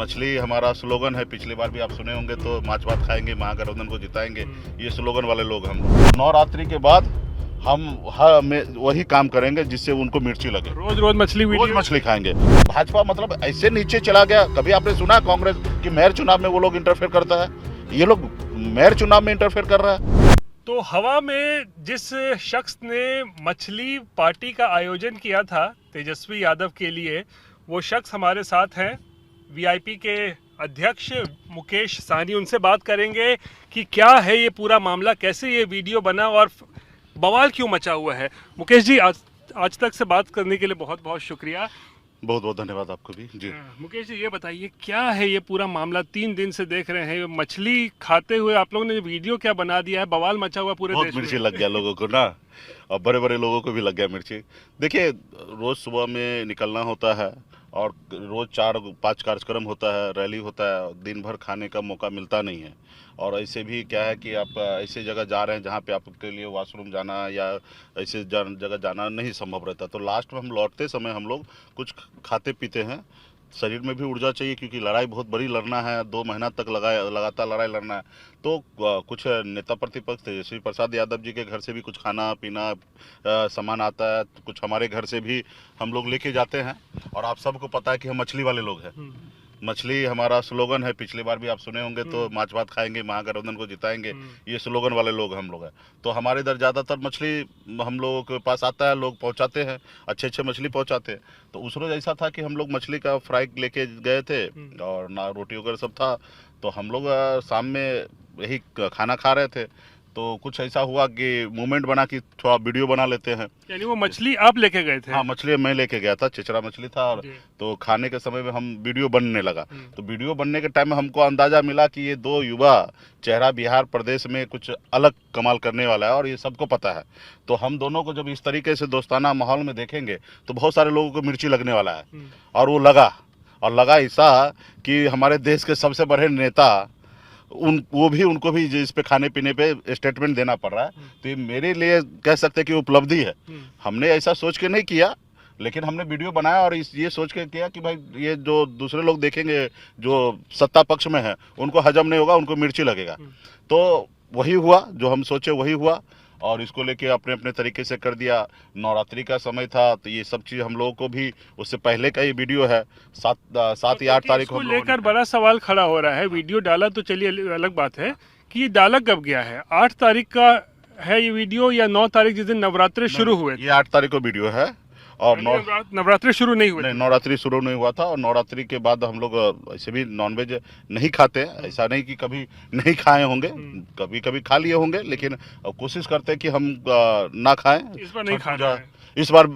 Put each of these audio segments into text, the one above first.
मछली हमारा स्लोगन है। पिछली बार भी आप सुने होंगे, तो माछ भात खाएंगे महागठबंधन को जिताएंगे, ये स्लोगन वाले लोग हम लोग। नवरात्रि के बाद हम वही काम करेंगे जिससे उनको मिर्ची लगे। रोज रोज मछली रोज मछली खाएंगे। भाजपा मतलब ऐसे नीचे चला गया। कभी आपने सुना कांग्रेस कि मेयर चुनाव में वो लोग इंटरफेयर करता है? ये लोग मेयर चुनाव में इंटरफेयर कर रहा है। तो हवा में जिस शख्स ने मछली पार्टी का आयोजन किया था तेजस्वी यादव के लिए, वो शख्स हमारे साथ हैं, वीआईपी के अध्यक्ष मुकेश साहनी। उनसे बात करेंगे कि क्या है ये पूरा मामला, कैसे ये वीडियो बना और बवाल क्यों मचा हुआ है। मुकेश जी, आज तक से बात करने के लिए बहुत बहुत शुक्रिया। बहुत बहुत धन्यवाद आपको भी जी। मुकेश जी, ये बताइए क्या है ये पूरा मामला? 3 दिन से देख रहे हैं मछली खाते हुए आप लोगों ने वीडियो क्या बना दिया है, बवाल मचा हुआ पूरे देश में। मिर्ची लग गया लोगों को ना, और बड़े बड़े लोगों को भी लग गया मिर्ची। देखिए, रोज सुबह में निकलना होता है और रोज 4-5 कार्यक्रम होता है, रैली होता है, दिन भर खाने का मौका मिलता नहीं है। और ऐसे भी क्या है कि आप ऐसे जगह जा रहे हैं जहाँ पे आपके लिए वॉशरूम जाना या ऐसे जगह जाना नहीं संभव रहता। तो लास्ट में हम लौटते समय हम लोग कुछ खाते पीते हैं। शरीर में भी ऊर्जा चाहिए क्योंकि लड़ाई बहुत बड़ी लड़ना है, 2 महीना तक लगातार लड़ाई लड़ना है। तो कुछ नेता प्रतिपक्ष तेजस्वी प्रसाद यादव जी के घर से भी कुछ खाना पीना सामान आता है, कुछ हमारे घर से भी हम लोग लेके जाते हैं। और आप सबको पता है कि हम मछली वाले लोग हैं। मछली हमारा स्लोगन है। पिछली बार भी आप सुने होंगे, तो माछ भात खाएंगे महागठबंधन को जिताएंगे, ये स्लोगन वाले लोग हम लोग हैं। तो हमारे इधर ज़्यादातर मछली हम लोगों के पास आता है, लोग पहुंचाते हैं, अच्छे मछली पहुंचाते हैं। तो उस रोज ऐसा था कि हम लोग मछली का फ्राई लेके गए थे और ना रोटी वगैरह सब था। तो हम लोग शाम में यही खाना खा रहे थे, तो कुछ ऐसा हुआ कि मूवमेंट बना कि थोड़ा वीडियो बना लेते हैं। यानी वो मछली आप लेके गए थे? हाँ, मछली मैं लेके गया था, चिचरा मछली था। और तो खाने के समय में हम वीडियो बनने लगा। तो वीडियो बनने के टाइम में हमको अंदाजा मिला कि ये 2 युवा चेहरा बिहार प्रदेश में कुछ अलग कमाल करने वाला है और ये सबको पता है। तो हम दोनों को जब इस तरीके से दोस्ताना माहौल में देखेंगे तो बहुत सारे लोगों को मिर्ची लगने वाला है। और वो लगा ऐसा कि हमारे देश के सबसे बड़े नेता उनको भी इस पे खाने पीने पे स्टेटमेंट देना पड़ रहा है। तो ये मेरे लिए कह सकते हैं कि उपलब्धि है। हमने ऐसा सोच के नहीं किया, लेकिन हमने वीडियो बनाया और ये सोच के किया कि भाई ये जो दूसरे लोग देखेंगे जो सत्ता पक्ष में है उनको हजम नहीं होगा, उनको मिर्ची लगेगा। तो वही हुआ, जो हम सोचे वही हुआ और इसको लेके अपने अपने तरीके से कर दिया। नवरात्रि का समय था तो ये सब चीज़ हम लोगों को भी उससे पहले का ये वीडियो है। 7 या 8 तारीख को लेकर बड़ा सवाल खड़ा हो रहा है। वीडियो डाला तो चलिए अलग बात है कि ये डाला कब गया है। 8 तारीख का है ये वीडियो या 9 तारीख जिस दिन नवरात्रि शुरू हुए? ये 8 तारीख को वीडियो है और नवरात्रि शुरू नहीं हुई? नहीं, नवरात्रि शुरू नहीं हुआ था। और नवरात्रि के बाद हम लोग ऐसे भी नॉनवेज नहीं खाते हैं। ऐसा नहीं कि कभी नहीं खाए होंगे, कभी कभी खा लिए होंगे, लेकिन कोशिश करते हैं कि हम ना खाएं। इस बार नहीं खा रहे हैं। इस बार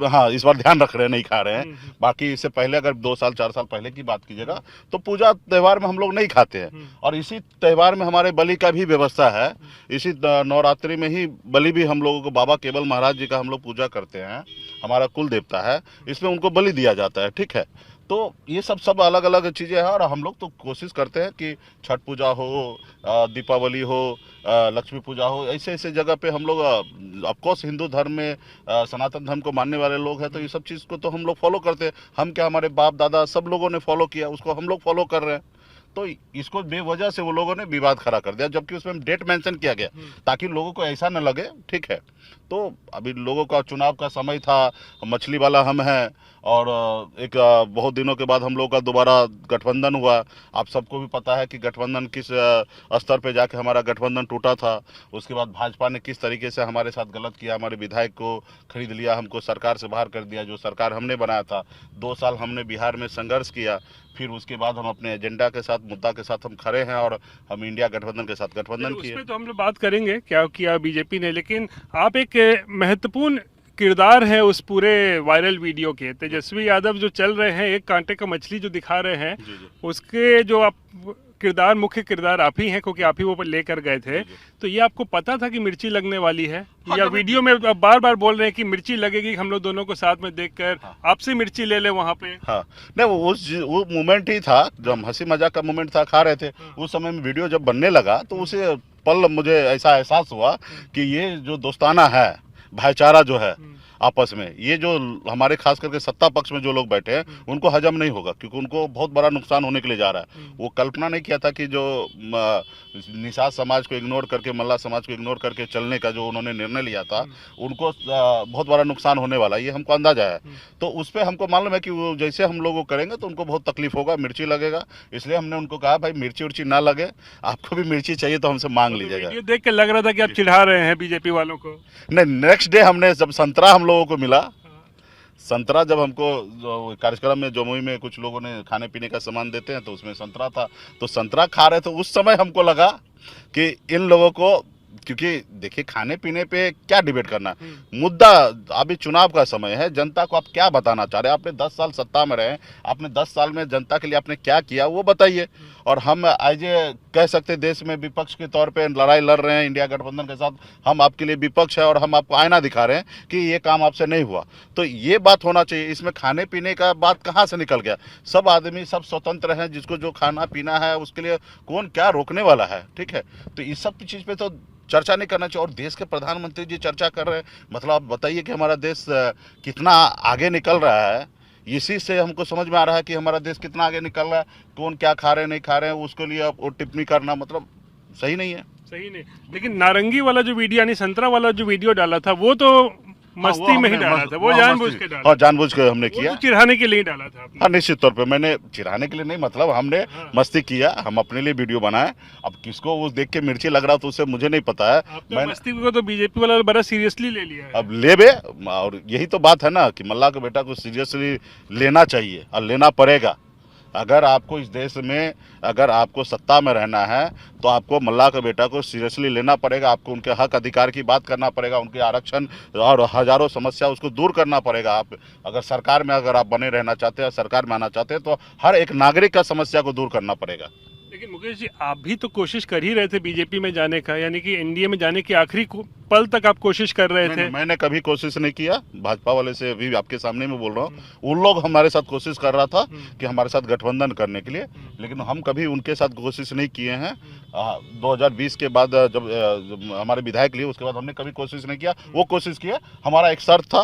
ध्यान रख रहे हैं, नहीं खा रहे हैं। बाकी इससे पहले अगर 2 साल 4 साल पहले की बात कीजिएगा तो पूजा त्यौहार में हम लोग नहीं खाते हैं। और इसी त्यौहार में हमारे बलि का भी व्यवस्था है। इसी नवरात्रि में ही बलि भी हम लोगों को बाबा केवल महाराज जी का हम लोग पूजा करते हैं, हमारा कुल देवता है, इसमें उनको बलि दिया जाता है। ठीक है, तो ये सब अलग अलग चीज़ें हैं। और हम लोग तो कोशिश करते हैं कि छठ पूजा हो, दीपावली हो, लक्ष्मी पूजा हो, ऐसे जगह पे हम लोग ऑफकोर्स हिंदू धर्म में सनातन धर्म को मानने वाले लोग हैं, तो ये सब चीज़ को तो हम लोग फॉलो करते हैं। हम क्या, हमारे बाप दादा सब लोगों ने फॉलो किया, उसको हम लोग फॉलो कर रहे हैं। तो इसको बेवजह से वो लोगों ने विवाद खड़ा कर दिया, जबकि उसमें डेट मेंशन किया गया ताकि लोगों को ऐसा न लगे। ठीक है, तो अभी लोगों का चुनाव का समय था, मछली वाला हम हैं और एक बहुत दिनों के बाद हम लोग का दोबारा गठबंधन हुआ। आप सबको भी पता है कि गठबंधन किस स्तर पे जाके हमारा गठबंधन टूटा था। उसके बाद भाजपा ने किस तरीके से हमारे साथ गलत किया, हमारे विधायक को खरीद लिया, हमको सरकार से बाहर कर दिया, जो सरकार हमने बनाया था। 2 साल हमने बिहार में संघर्ष किया, फिर उसके बाद हम अपने एजेंडा के साथ, मुद्दा के साथ हम खड़े हैं और हम इंडिया गठबंधन के साथ गठबंधन किए। उसमें तो हम लोग बात करेंगे क्या किया बीजेपी ने, लेकिन आप एक महत्वपूर्ण किरदार है उस पूरे वायरल वीडियो के। तेजस्वी यादव जो चल रहे हैं, एक कांटे का मछली जो दिखा रहे हैं, उसके जो आप किरदार, मुख्य किरदार आप ही हैं, क्योंकि आप ही वो लेकर गए थे। तो ये आपको पता था कि मिर्ची लगने वाली है? या वीडियो में बार बार बोल रहे हैं कि मिर्ची लगेगी, हम लोग दोनों को साथ में देखकर आपसे मिर्ची ले ले वहाँ पे? हाँ, नहीं, वो मोमेंट ही था, जो हम हंसी मजाक का मोमेंट था, खा रहे थे। उस समय में वीडियो जब बनने लगा तो उसे पल मुझे ऐसा एहसास हुआ कि ये जो दोस्ताना है, भाईचारा जो है, आपस में, ये जो हमारे खास करके सत्ता पक्ष में जो लोग बैठे हैं उनको हजम नहीं होगा, क्योंकि उनको बहुत बड़ा नुकसान होने के लिए जा रहा है। वो कल्पना नहीं किया था कि जो निषाद समाज को इग्नोर करके, मल्ला समाज को इग्नोर करके चलने का जो उन्होंने निर्णय लिया था, उनको बहुत बड़ा नुकसान होने वाला, ये हमको अंदाजा है। तो उस पर हमको मालूम है कि वो जैसे हम लोग करेंगे तो उनको बहुत तकलीफ होगा, मिर्ची लगेगा। इसलिए हमने उनको कहा भाई मिर्ची उर्ची ना लगे, आपको भी मिर्ची चाहिए तो हमसे मांग लीजिएगा। ये देख के लग रहा था कि आप चिढ़ा रहे हैं बीजेपी वालों को। नहीं, नेक्स्ट डे हमने जब संतरा हम लोगों को मिला, संतरा जब हमको कार्यक्रम में जमुई में कुछ लोगों ने खाने पीने का सामान देते हैं तो उसमें संतरा था, तो संतरा खा रहे थे। उस समय हमको लगा कि इन लोगों को, क्योंकि देखिए खाने पीने पे क्या डिबेट करना, मुद्दा अभी चुनाव का समय है, जनता को आप क्या बताना चाह रहे हैं। आपने 10 साल सत्ता में रहे, आपने 10 साल में जनता के लिए आपने क्या किया वो बताइए। और हम आज ये कह सकते देश में विपक्ष के तौर पे लड़ाई लड़ रहे हैं इंडिया गठबंधन के साथ, हम आपके लिए विपक्ष है और हम आपको आईना दिखा रहे हैं कि ये काम आपसे नहीं हुआ। तो ये बात होना चाहिए। इसमें खाने पीने का बात कहाँ से निकल गया? सब आदमी सब स्वतंत्र हैं, जिसको जो खाना पीना है उसके लिए कौन क्या रोकने वाला है, ठीक है। तो इस सब चीज़ पे तो चर्चा नहीं करना चाहिए। और देश के प्रधानमंत्री जी चर्चा कर रहे हैं, मतलब आप बताइए कि हमारा देश कितना आगे निकल रहा है। इसी से हमको समझ में आ रहा है कि हमारा देश कितना आगे निकल रहा है। कौन क्या खा रहे नहीं खा रहे हैं उसके लिए वो टिप्पणी करना मतलब सही नहीं है। सही नहीं, लेकिन नारंगी वाला जो वीडियो यानी संतरा वाला जो वीडियो डाला था वो तो मस्ती में ही डाला था, वो जानबूझ के डाला। हाँ, जानबूझ के हमने किया, चिढ़ाने के लिए डाला था आपने। हाँ निश्चित तौर पे मैंने चिढ़ाने के लिए नहीं, मतलब हमने मस्ती किया, हम अपने लिए वीडियो बनाए। अब किसको वो देख के मिर्ची लग रहा तो उससे मुझे नहीं पता है। मैं मस्ती को तो बीजेपी वाला बड़ा सीरियसली ले लिया है। अब ले बे, और यही तो बात है ना कि मल्ला के बेटा को सीरियसली लेना चाहिए और लेना पड़ेगा। अगर आपको इस देश में, अगर आपको सत्ता में रहना है तो आपको मल्ला का बेटा को सीरियसली लेना पड़ेगा। आपको उनके हक अधिकार की बात करना पड़ेगा, उनके आरक्षण और हजारों समस्या उसको दूर करना पड़ेगा। आप अगर सरकार में अगर आप बने रहना चाहते हैं, सरकार में आना चाहते हैं, तो हर एक नागरिक का समस्या को दूर करना पड़ेगा। लेकिन मुकेश जी, आप भी तो कोशिश कर ही रहे थे बीजेपी में जाने का, यानी कि एनडीए में जाने की आखिरी पल तक आप कोशिश कर रहे थे। मैंने कभी कोशिश नहीं किया। भाजपा वाले से अभी आपके सामने में बोल रहा हूँ, उन लोग हमारे साथ कोशिश कर रहा था कि हमारे साथ गठबंधन करने के लिए, लेकिन हम कभी उनके साथ कोशिश नहीं किए हैं। 2020 के बाद जब हमारे विधायक लिए, उसके बाद हमने कभी कोशिश नहीं किया। वो कोशिश किया, हमारा एक शर्त था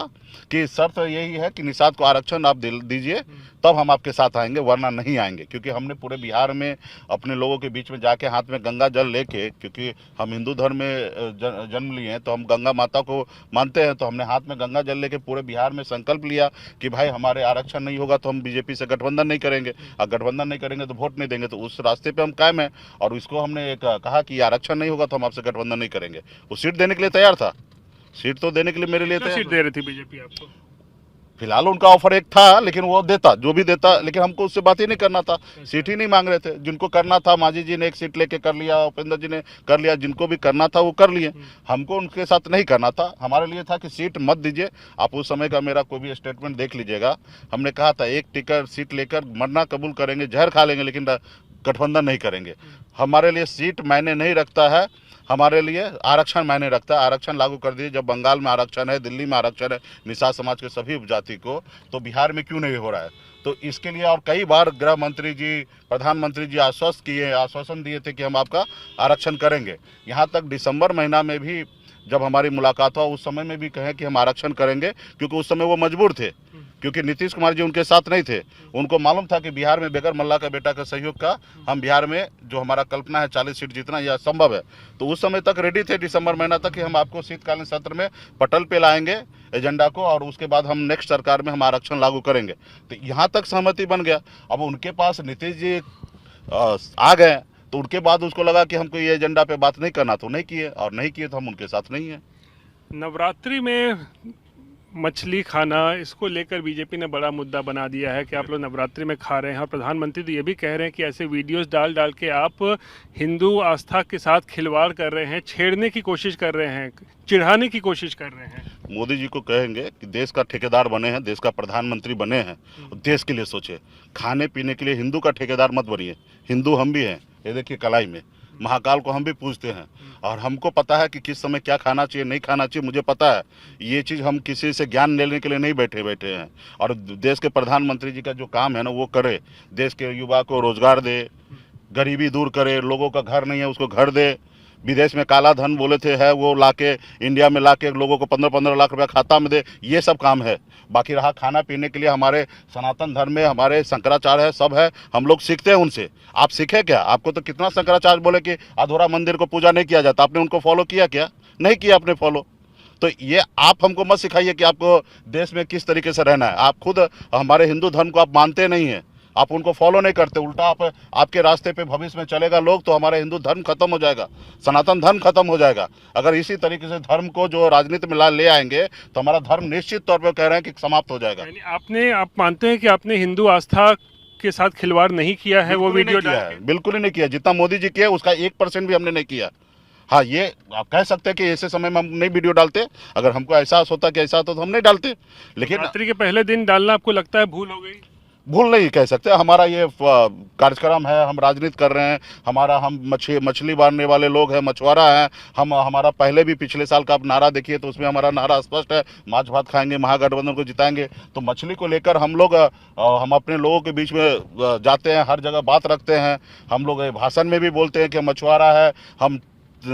कि शर्त यही है कि निषाद को आरक्षण आप दीजिए, तब हम आपके साथ आएंगे, वरना नहीं आएंगे। क्योंकि हमने पूरे बिहार में अपने लोगों के बीच में जाके हाथ में गंगा जल लेके, क्योंकि हम हिंदू धर्म में जन्म लिए हैं तो हम गंगा माता को मानते हैं, तो हमने हाथ में गंगा जल लेके पूरे बिहार में संकल्प लिया कि भाई हमारे आरक्षण नहीं होगा तो हम बीजेपी से गठबंधन नहीं करेंगे, और गठबंधन नहीं करेंगे तो वोट नहीं देंगे। तो उस रास्ते पे हम कायम हैं, और इसको हमने कहा कि आरक्षण नहीं होगा तो हम आपसे गठबंधन नहीं करेंगे। वो सीट देने के लिए तैयार था, सीट तो देने के लिए मेरे लिए तैयार। सीट दे रही थी बीजेपी आपको? फिलहाल उनका ऑफर एक था, लेकिन वो देता जो भी देता, लेकिन हमको उससे बात ही नहीं करना था, सीट ही नहीं मांग रहे थे। जिनको करना था, मांझी जी ने एक सीट लेके कर लिया, उपेंद्र जी ने कर लिया, जिनको भी करना था वो कर लिए। हमको उनके साथ नहीं करना था। हमारे लिए था कि सीट मत दीजिए। आप उस समय का मेरा कोई भी स्टेटमेंट देख लीजिएगा, हमने कहा था एक टिकट सीट लेकर मरना कबूल करेंगे, जहर खा लेंगे, लेकिन गठबंधन नहीं करेंगे। हमारे लिए सीट मायने नहीं रखता है, हमारे लिए आरक्षण मायने रखता है। आरक्षण लागू कर दिए। जब बंगाल में आरक्षण है, दिल्ली में आरक्षण है निषाद समाज के सभी उपजाति को, तो बिहार में क्यों नहीं हो रहा है? तो इसके लिए और कई बार गृह मंत्री जी, प्रधानमंत्री जी आश्वासन दिए थे कि हम आपका आरक्षण करेंगे। यहाँ तक दिसंबर महीना में भी जब हमारी मुलाकात हुआ, उस समय में भी कहें कि हम आरक्षण करेंगे, क्योंकि उस समय वो मजबूर थे, क्योंकि नीतीश कुमार जी उनके साथ नहीं थे। उनको मालूम था कि बिहार में बगैर मल्ला का बेटा का सहयोग का हम बिहार में जो हमारा कल्पना है 40 सीट जीतना यह असंभव है। तो उस समय तक रेडी थे, दिसंबर महीना तक, कि हम आपको शीतकालीन सत्र में पटल पे लाएंगे एजेंडा को, और उसके बाद हम नेक्स्ट सरकार में हम आरक्षण लागू करेंगे। तो यहाँ तक सहमति बन गया। अब उनके पास नीतीश जी आ गए, तो उनके बाद उसको लगा कि हमको ये एजेंडा पे बात नहीं करना, तो नहीं किए, और नहीं किए तो हम उनके साथ नहीं हैं। नवरात्रि में मछली खाना, इसको लेकर बीजेपी ने बड़ा मुद्दा बना दिया है कि आप लोग नवरात्रि में खा रहे हैं, और प्रधानमंत्री तो ये भी कह रहे हैं कि ऐसे वीडियोस डाल के आप हिंदू आस्था के साथ खिलवाड़ कर रहे हैं, छेड़ने की कोशिश कर रहे हैं, चिढ़ाने की कोशिश कर रहे हैं। मोदी जी को कहेंगे कि देश का ठेकेदार बने हैं, देश का प्रधानमंत्री बने हैं, देश के लिए सोचे। खाने पीने के लिए हिंदू का ठेकेदार मत बनिए। हिंदू हम भी हैं। ये देखिए कलाई में महाकाल को हम भी पूजते हैं, और हमको पता है कि किस समय क्या खाना चाहिए, नहीं खाना चाहिए, मुझे पता है। ये चीज़ हम किसी से ज्ञान लेने के लिए नहीं बैठे हैं। और देश के प्रधानमंत्री जी का जो काम है ना वो करे, देश के युवा को रोजगार दे, गरीबी दूर करे, लोगों का घर नहीं है उसको घर दे, विदेश में काला धन बोले थे है, वो लाके इंडिया में लाके लोगों को 15-15 लाख रुपया खाता में दे, ये सब काम है। बाकी रहा खाना पीने के लिए, हमारे सनातन धर्म में हमारे शंकराचार्य है, सब है, हम लोग सीखते हैं उनसे। आप सीखे क्या? आपको तो कितना शंकराचार्य बोले कि अधूरा मंदिर को पूजा नहीं किया जाता, आपने उनको फॉलो किया क्या? नहीं किया आपने फॉलो। तो ये आप हमको मत सिखाइए कि आपको देश में किस तरीके से रहना है। आप खुद हमारे हिंदू धर्म को आप मानते नहीं हैं, आप उनको फॉलो नहीं करते, उल्टा आपके रास्ते पे भविष्य में चलेगा लोग, तो हमारा हिंदू धर्म खत्म हो जाएगा, सनातन धर्म खत्म हो जाएगा। अगर इसी तरीके से धर्म को जो राजनीति में ले आएंगे तो हमारा धर्म निश्चित तौर पर कह रहे हैं कि समाप्त हो जाएगा। यानी आप मानते हैं कि आपने हिंदू आस्था के साथ खिलवाड़ नहीं किया है? वो वीडियो बिल्कुल ही नहीं किया, जितना मोदी जी किया उसका 1% भी हमने नहीं किया। हाँ, ये आप कह सकते हैं कि ऐसे समय में हम नहीं वीडियो डालते, अगर हमको एहसास होता कि ऐसा होता तो हम नहीं डालते। लेकिन रात्रि के पहले दिन डालना आपको लगता है भूल हो गई? भूल नहीं कह सकते, हमारा ये कार्यक्रम है, हम राजनीति कर रहे हैं, हम मछली मारने वाले लोग हैं, मछुआरा हैं हम। हमारा पहले भी पिछले साल का आप नारा देखिए तो उसमें हमारा नारा स्पष्ट है, माछ भात खाएंगे, महागठबंधन को जिताएंगे। तो मछली को लेकर हम लोग हम अपने लोगों के बीच में जाते हैं, हर जगह बात रखते हैं। हम लोग भाषण में भी बोलते हैं कि मछुआरा है, हम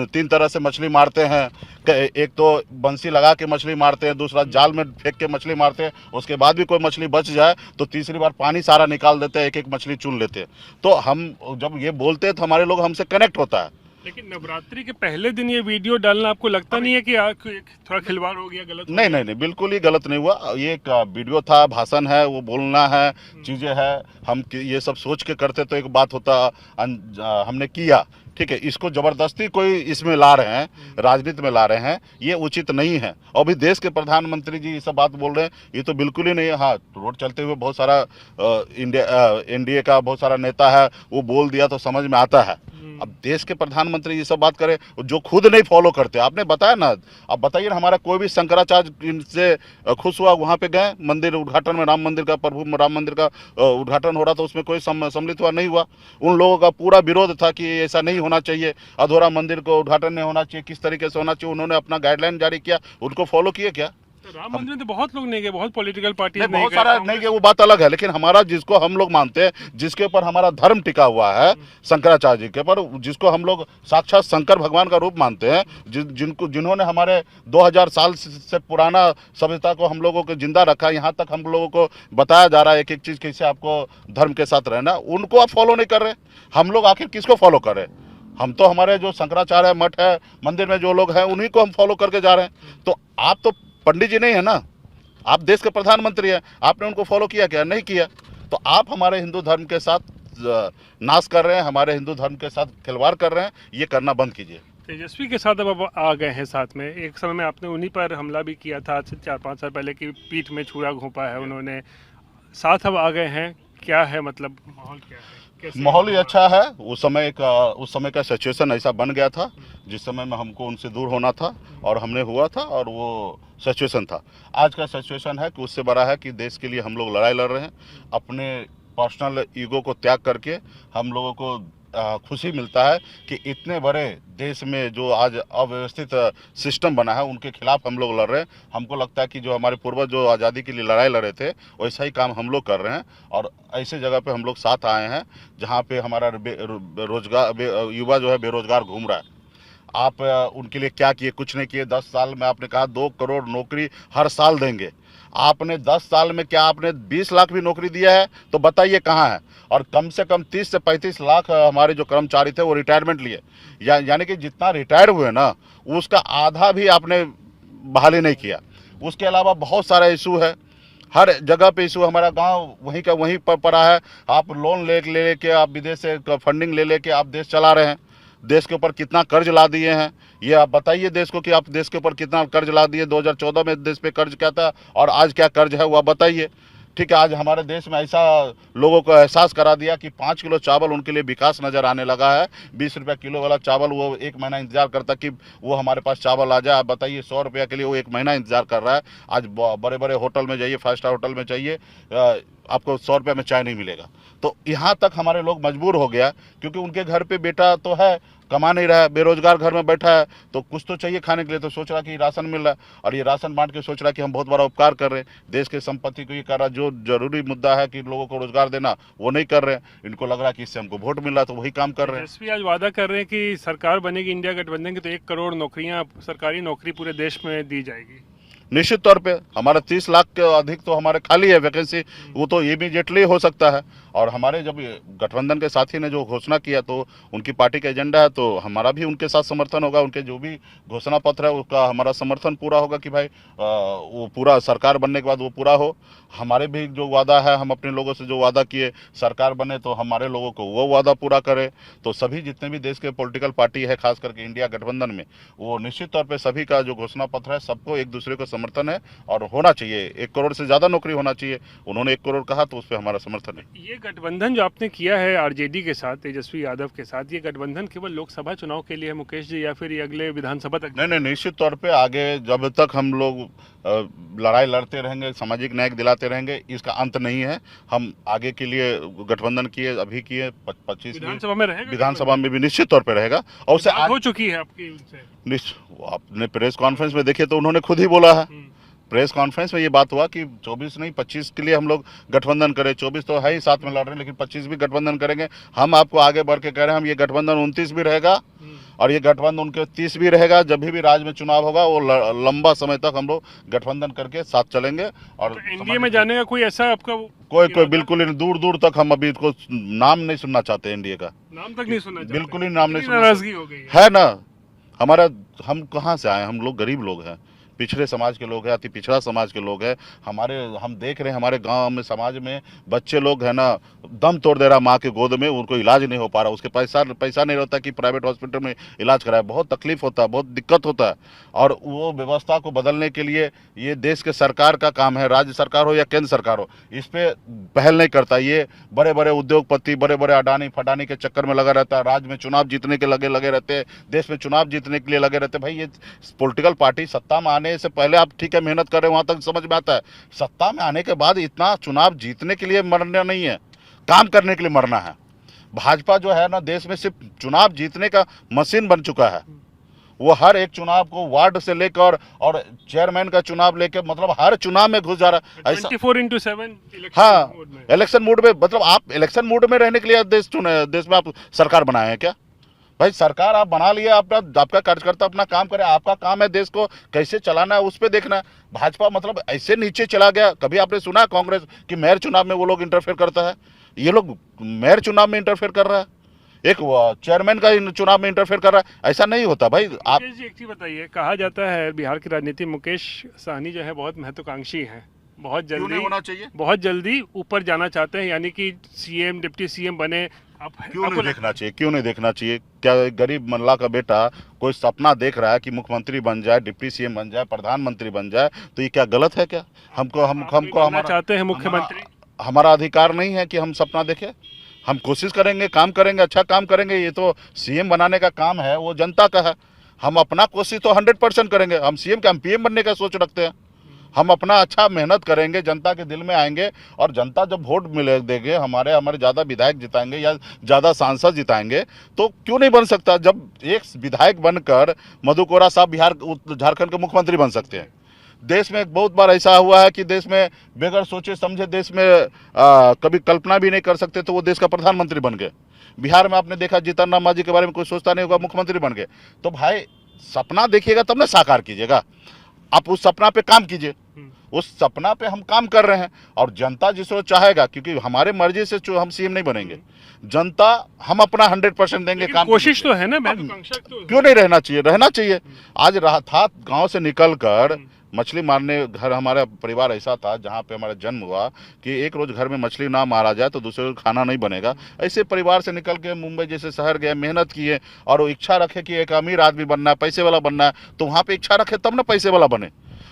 3 तरह से मछली मारते हैं। एक तो बंसी लगा के मछली मारते हैं, दूसरा जाल में फेंक के मछली मारते हैं, उसके बाद भी कोई मछली बच जाए तो तीसरी बार पानी सारा निकाल देते हैं, एक एक मछली चुन लेते हैं। तो हम जब ये बोलते हैं तो हमारे लोग हमसे कनेक्ट होता है। लेकिन नवरात्रि के पहले दिन ये वीडियो डालना आपको लगता नहीं है कि थोड़ा खिलवाड़ हो गया, गलत? नहीं, बिल्कुल ही गलत नहीं हुआ। ये एक वीडियो था, भाषण है, वो बोलना है, चीज़ें है, हम ये सब सोच के करते तो एक बात होता, हमने किया, ठीक है। इसको जबरदस्ती कोई इसमें ला रहे हैं, राजनीति में ला रहे हैं, ये उचित नहीं है। और भी देश के प्रधानमंत्री जी ये सब बात बोल रहे हैं, ये तो बिल्कुल ही नहीं है। हाँ, रोड चलते हुए बहुत सारा एनडीए का बहुत सारा नेता है, वो बोल दिया तो समझ में आता है। अब देश के प्रधानमंत्री ये सब बात करें जो खुद नहीं फॉलो करते, आपने बताया ना, अब बताइए ना, हमारा कोई भी शंकराचार्य से खुश हुआ, वहाँ पे गए मंदिर उद्घाटन में, राम मंदिर का, प्रभु राम मंदिर का उद्घाटन हो रहा था, उसमें कोई सम्मिलित हुआ नहीं हुआ। उन लोगों का पूरा विरोध था कि ऐसा नहीं होना चाहिए, अधूरा मंदिर को उद्घाटन नहीं होना चाहिए, किस तरीके से होना चाहिए। उन्होंने अपना गाइडलाइन जारी किया, उनको फॉलो किए क्या? राम मंदिर में तो बहुत लोग नहीं गए, बहुत पॉलिटिकल पार्टी बहुत सारा नहीं गए, वो बात अलग है। लेकिन हमारा जिसको हम लोग मानते हैं, जिसके ऊपर हमारा धर्म टिका हुआ है, शंकराचार्य जी के ऊपर, जिसको हम लोग साक्षात शंकर भगवान का रूप मानते हैं, जिन्होंने हमारे 2000 साल से पुराना सभ्यता को हम लोगों को जिंदा रखा, यहाँ तक हम लोगों को बताया जा रहा है एक एक चीज़ कैसे आपको धर्म के साथ रहना, उनको आप फॉलो नहीं कर रहे। हम लोग आखिर किसको फॉलो कर रहे हैं? हम तो हमारे जो शंकराचार्य मठ है, मंदिर में जो लोग हैं, उन्हीं को हम फॉलो करके जा रहे हैं। तो आप तो पंडित जी नहीं है ना, आप देश के प्रधानमंत्री हैं, आपने उनको फॉलो किया क्या? नहीं किया। तो आप हमारे हिंदू धर्म के साथ नाश कर रहे हैं, हमारे हिंदू धर्म के साथ खिलवाड़ कर रहे हैं, ये करना बंद कीजिए। तेजस्वी के साथ अब आ गए हैं साथ में, एक समय में आपने उन्हीं पर हमला भी किया था, आज से 4-5 साल पहले की पीठ में छुरा घोंपा है उन्होंने, साथ अब आ गए हैं, क्या है मतलब माहौल क्या है? माहौल ही अच्छा है। उस समय का सिचुएशन ऐसा बन गया था जिस समय में हमको उनसे दूर होना था और हमने हुआ था, और वो सिचुएशन था। आज का सिचुएशन है कि उससे बड़ा है कि देश के लिए हम लोग लड़ाई लड़ रहे हैं। अपने पर्सनल ईगो को त्याग करके हम लोगों को खुशी मिलता है कि इतने बड़े देश में जो आज अव्यवस्थित सिस्टम बना है, उनके खिलाफ हम लोग लड़ रहे हैं। हमको लगता है कि जो हमारे पूर्वज जो आज़ादी के लिए लड़ाई लड़े थे, वैसा ही काम हम लोग कर रहे हैं। और ऐसे जगह पे हम लोग साथ आए हैं जहाँ पे हमारा युवा जो है बेरोजगार घूम रहा है। आप उनके लिए क्या किए? कुछ नहीं किए। 10 साल में आपने कहा 2 करोड़ नौकरी हर साल देंगे। आपने 10 साल में क्या आपने 20 लाख भी नौकरी दिया है? तो बताइए कहाँ है? और कम से कम 30 से 35 लाख हमारे जो कर्मचारी थे वो रिटायरमेंट लिए, यानी कि जितना रिटायर हुए ना, उसका आधा भी आपने बहाली नहीं किया। उसके अलावा बहुत सारा इशू है, हर जगह पे इशू। हमारा गांव वहीं का वहीं पर पड़ा है। आप लोन ले के आप विदेश से फंडिंग ले के आप देश चला रहे हैं। देश के ऊपर कितना कर्ज ला दिए हैं, ये आप बताइए देश को कि आप देश के ऊपर कितना कर्ज ला दिए। 2014 में देश पे कर्ज क्या था और आज क्या कर्ज है, वो आप बताइए। ठीक है, आज हमारे देश में ऐसा लोगों को एहसास करा दिया कि 5 किलो चावल उनके लिए विकास नज़र आने लगा है। 20 रुपये किलो वाला चावल वो 1 महीना इंतजार करता कि वो हमारे पास चावल आ जाए। आप बताइए 100 रुपये के लिए वो 1 महीना इंतजार कर रहा है। आज बड़े बड़े होटल में जाइए, 5 स्टार होटल में चाहिए, आपको 100 रुपये में चाय नहीं मिलेगा। तो यहाँ तक हमारे लोग मजबूर हो गया, क्योंकि उनके घर पे बेटा तो है, कमा नहीं रहा है, बेरोजगार घर में बैठा है, तो कुछ तो चाहिए खाने के लिए, तो सोच रहा कि राशन मिल रहा है और ये राशन बांट के सोच रहा कि हम बहुत बड़ा उपकार कर रहे हैं, देश के संपत्ति को ये कर रहा। जो जरूरी मुद्दा है कि लोगों को रोजगार देना, वो नहीं कर रहे हैं। इनको लग रहा है कि इससे हमको वोट मिल रहा है, तो वही काम कर रहे हैं। तेजस्वी आज वादा कर रहे हैं कि सरकार बनेगी इंडिया गठबंधन की तो 1 करोड़ नौकरियां, सरकारी नौकरी पूरे देश में दी जाएगी। निश्चित तौर पे हमारा 30 लाख के अधिक तो हमारे खाली है वैकेंसी, वो तो इमीडिएटली हो सकता है। और हमारे जब गठबंधन के साथी ने जो घोषणा किया, तो उनकी पार्टी का एजेंडा है, तो हमारा भी उनके साथ समर्थन होगा। उनके जो भी घोषणा पत्र है उसका हमारा समर्थन पूरा होगा कि भाई वो पूरा सरकार बनने के बाद वो पूरा हो। हमारे भी जो वादा है, हम अपने लोगों से जो वादा किए सरकार बने तो हमारे लोगों को वो वादा पूरा करे। तो सभी जितने भी देश के पॉलिटिकल पार्टी है, खास करके इंडिया गठबंधन में, वो निश्चित तौर पर सभी का जो घोषणा पत्र है, सबको एक दूसरे को समर्थन है और होना चाहिए। 1 करोड़ से ज़्यादा नौकरी होना चाहिए। उन्होंने 1 करोड़ कहा तो उस पर हमारा समर्थन है। ये गठबंधन जो आपने किया है आरजेडी के साथ, तेजस्वी यादव के साथ, ये गठबंधन केवल लोकसभा चुनाव के लिए है मुकेश जी, या फिर ये अगले विधानसभा तक? नहीं, निश्चित तौर पे आगे जब तक हम लोग लड़ाई लड़ते रहेंगे, सामाजिक न्याय दिलाते रहेंगे, इसका अंत नहीं है। हम आगे के लिए गठबंधन किए, अभी किए 25 विधानसभा में रहेगा, विधानसभा में भी निश्चित तौर पे रहेगा। और उससे हो चुकी है आपकी उनसे? आपने प्रेस कॉन्फ्रेंस में देखिए तो उन्होंने खुद ही बोला है, प्रेस कॉन्फ्रेंस में ये बात हुआ कि 24 नहीं 25 के लिए हम लोग गठबंधन करें। 24 तो है ही, साथ में लड़ रहे हैं, लेकिन 25 भी गठबंधन करेंगे। हम आपको आगे बढ़ के कह रहे हैं, हम ये गठबंधन 29 भी रहेगा और ये गठबंधन उनके 30 भी रहेगा। जब भी राज्य में चुनाव होगा, वो लंबा समय तक हम लोग गठबंधन करके साथ चलेंगे। और तो एनडीए में जाने का कोई ऐसा आपका कोई बिल्कुल नहीं, दूर दूर तक हम अभी इसको नाम नहीं सुनना चाहते। एनडीए का नाम तक नहीं सुनना, बिल्कुल ही नाम नहीं सुनना। नाराजगी हो गई है ना। हम कहाँ से आए, हम लोग गरीब लोग हैं, पिछड़े समाज के लोग हैं, अति पिछड़ा समाज के लोग हैं। हम देख रहे हैं हमारे गांव में, समाज में बच्चे लोग है ना, दम तोड़ दे रहा माँ के गोद में, उनको इलाज नहीं हो पा रहा, उसके पैसा नहीं रहता कि प्राइवेट हॉस्पिटल में इलाज कराए। बहुत तकलीफ होता है, बहुत दिक्कत होता है। और वो व्यवस्था को बदलने के लिए ये देश के सरकार का काम है, राज्य सरकार हो या केंद्र सरकार हो, इस पर पहल नहीं करता। ये बड़े बड़े उद्योगपति, बड़े बड़े अडानी फटानी के चक्कर में लगा रहता है, राज्य में चुनाव जीतने के लगे रहते हैं, देश में चुनाव जीतने के लिए लगे रहते हैं। भाई ये पॉलिटिकल पार्टी सत्ता में आने से पहले आप ठीक है मेहनत कर रहे हो, वहां तक समझ में आता है। सत्ता में आने के बाद इतना चुनाव जीतने के लिए मरना नहीं है, काम करने के लिए मरना है। भाजपा जो है ना, देश में सिर्फ चुनाव जीतने का मशीन बन चुका है। वो हर एक चुनाव को वार्ड से लेकर और चेयरमैन का चुनाव लेकर, मतलब हर चुनाव में घुस जा रहा है। 24/7 हाँ, इलेक्शन मोड में। मतलब आप इलेक्शन मोड में रहने के लिए देश में आप सरकार बनाए हैं क्या? भाई सरकार आप बना लिए, आपका कार्यकर्ता अपना काम करे, आपका काम है देश को कैसे चलाना है, उस पर देखना है। भाजपा मतलब ऐसे नीचे चला गया। कभी आपने सुना कांग्रेस कि मेयर चुनाव में वो लोग इंटरफेयर करता है? ये लोग मेयर चुनाव में इंटरफेयर कर रहा है, एक चेयरमैन का चुनाव में इंटरफेयर कर रहा है। ऐसा नहीं होता भाई। आप जी एक चीज बताइए, कहा जाता है बिहार की राजनीति मुकेश सहनी जो है बहुत महत्वाकांक्षी हैं, बहुत जल्दी होना चाहिए, बहुत जल्दी ऊपर जाना चाहते हैं, यानी कि सीएम डिप्टी सीएम बने। क्यों नहीं देखना चाहिए? क्यों नहीं देखना चाहिए? क्या गरीब मल्ला का बेटा कोई सपना देख रहा है कि मुख्यमंत्री बन जाए, डिप्टी सीएम बन जाए, प्रधानमंत्री बन जाए, तो ये क्या गलत है क्या? हमको हमारा चाहते हैं मुख्यमंत्री, हमारा अधिकार नहीं है कि हम सपना देखें? हम कोशिश करेंगे, काम करेंगे, अच्छा काम करेंगे। ये तो सीएम बनाने का काम है, वो जनता का है। हम अपना कोशिश तो 100% करेंगे। हम सीएम क्या, हम पीएम बनने का सोच रखते हैं? हम अपना अच्छा मेहनत करेंगे, जनता के दिल में आएंगे और जनता जब वोट मिले देंगे, हमारे ज़्यादा विधायक जिताएंगे या ज़्यादा सांसद जिताएंगे, तो क्यों नहीं बन सकता? जब एक विधायक बनकर मधु कोरा साहब झारखंड के मुख्यमंत्री बन सकते हैं। देश में बहुत बार ऐसा हुआ है कि देश में बगैर सोचे समझे, देश में कभी कल्पना भी नहीं कर सकते, तो वो देश का प्रधानमंत्री बन गए। बिहार में आपने देखा, जीतन राम मांझी के बारे में कोई सोचता नहीं होगा, मुख्यमंत्री बन गए। तो भाई सपना देखिएगा तब ना साकार कीजिएगा। आप उस सपना पे काम कीजिए, उस सपना पे हम काम कर रहे हैं। और जनता जिसको चाहेगा, क्योंकि हमारे मर्जी से हम सीएम नहीं बनेंगे, जनता हम अपना 100% देंगे। काम कोशिश तो है ना, महत्वाकांक्षा तो क्यों नहीं रहना चाहिए? रहना चाहिए। आज रहा था गांव से निकलकर मछली मारने, घर हमारा परिवार ऐसा था जहाँ पे हमारा जन्म हुआ कि एक रोज घर में मछली ना मारा जाए तो दूसरे रोज खाना नहीं बनेगा। ऐसे परिवार से निकल के मुंबई जैसे शहर गए, मेहनत किए और वो इच्छा रखे कि एक अमीर आदमी बनना है, पैसे वाला बनना है, तो वहाँ पे इच्छा रखे तब ना पैसे वाला बने।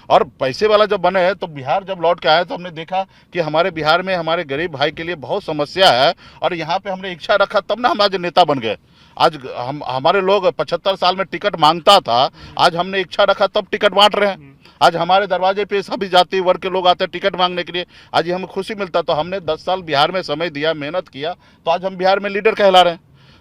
और पैसे वाला जब बने तो बिहार जब लौट के आए तो हमने देखा कि हमारे बिहार में हमारे गरीब भाई के लिए बहुत समस्या है, और यहाँ पे हमने इच्छा रखा तब ना हम आज नेता बन गए। आज हमारे लोग 75 साल में टिकट मांगता था, आज हमने इच्छा रखा तब टिकट बांट रहे हैं। आज हमारे दरवाजे पे सभी जाति वर्ग के लोग आते हैं टिकट मांगने के लिए। आज ये हमें खुशी मिलता, तो हमने 10 साल बिहार में समय दिया, मेहनत किया, तो आज हम बिहार में लीडर कहला रहे हैं।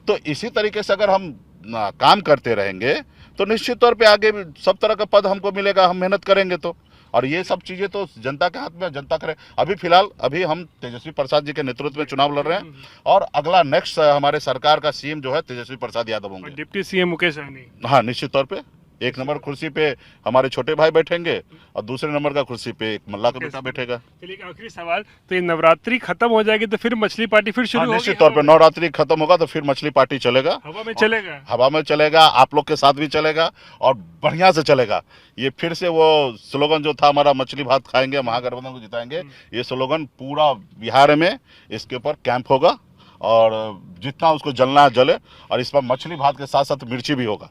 तो इसी तरीके से अगर हम काम करते रहेंगे तो निश्चित तौर पे आगे भी सब तरह का पद हमको मिलेगा, हम मेहनत करेंगे तो। और ये सब चीज़ें तो जनता के हाथ में, जनता करे। अभी फिलहाल हम तेजस्वी प्रसाद जी के नेतृत्व में चुनाव लड़ रहे हैं और अगला नेक्स्ट हमारे सरकार का सीएम जो है तेजस्वी प्रसाद यादव होंगे। Deputy CM Mukesh Sahani. हाँ, निश्चित तौर पे एक नंबर कुर्सी पे हमारे छोटे भाई बैठेंगे और दूसरे नंबर का कुर्सी पे एक मल्ला का बेटा बैठेगा। चलिए, आखिरी सवाल, तो ये नवरात्रि खत्म हो जाएगी तो फिर मछली पार्टी फिर शुरू होगी? निश्चित तौर पे नवरात्रि खत्म होगा तो फिर मछली पार्टी चलेगा, हवा में चलेगा। हवा में चलेगा, आप लोग के साथ भी चलेगा और बढ़िया से चलेगा। ये फिर से वो स्लोगन जो था हमारा, मछली भात खाएंगे महागठबंधन को जिताएंगे, ये स्लोगन पूरा बिहार में इसके ऊपर कैंप होगा और जितना उसको जलना है जले। और इस पर मछली भात के साथ साथ मिर्ची भी होगा,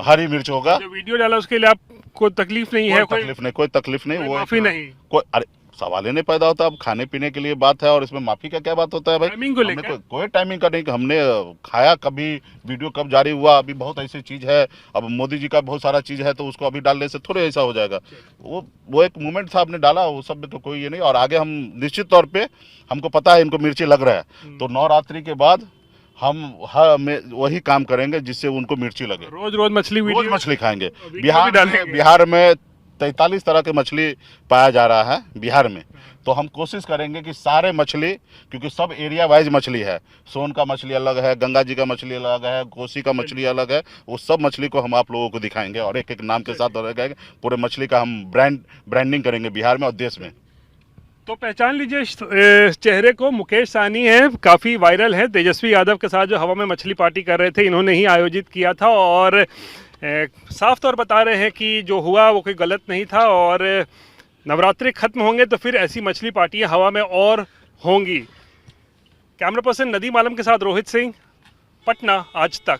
हरी मिर्च होगा। जो वीडियो डाला उसके लिए आपको तकलीफ नहीं है? कोई तकलीफ नहीं, वो माफी नहीं, कोई, अरे सवाल ही नहीं पैदा होता। अब खाने पीने के लिए बात है और इसमें माफी का क्या बात होता है भाई? टाइमिंग को लेकर कोई टाइमिंग का नहीं कि हमने खाया कभी, वीडियो कब जारी हुआ, अभी बहुत ऐसी चीज है। अब मोदी जी का बहुत सारा चीज है तो उसको अभी डालने से थोड़े ऐसा हो जाएगा। वो एक मोमेंट था, आपने डाला, वो सब में तो कोई ये नहीं। और आगे हम निश्चित तौर पे, हमको पता है इनको मिर्ची लग रहा है, तो नवरात्रि के बाद हम वही काम करेंगे जिससे उनको मिर्ची लगे। रोज मछली खाएंगे। बिहार में 43 तरह के मछली पाया जा रहा है बिहार में, तो हम कोशिश करेंगे कि सारे मछली, क्योंकि सब एरिया वाइज मछली है, सोन का मछली अलग है, गंगा जी का मछली अलग है, कोसी का मछली अलग है, वो सब मछली को हम आप लोगों को दिखाएंगे और एक एक नाम के साथ रहेंगे। पूरे मछली का हम ब्रांडिंग करेंगे बिहार में और देश में। तो पहचान लीजिए चेहरे को, मुकेश सहनी है, काफ़ी वायरल है। तेजस्वी यादव के साथ जो हवा में मछली पार्टी कर रहे थे, इन्होंने ही आयोजित किया था और साफ तौर बता रहे हैं कि जो हुआ वो कोई गलत नहीं था और नवरात्रि खत्म होंगे तो फिर ऐसी मछली पार्टियां हवा में और होंगी। कैमरा पर्सन नदीम आलम के साथ रोहित सिंह, पटना आज तक।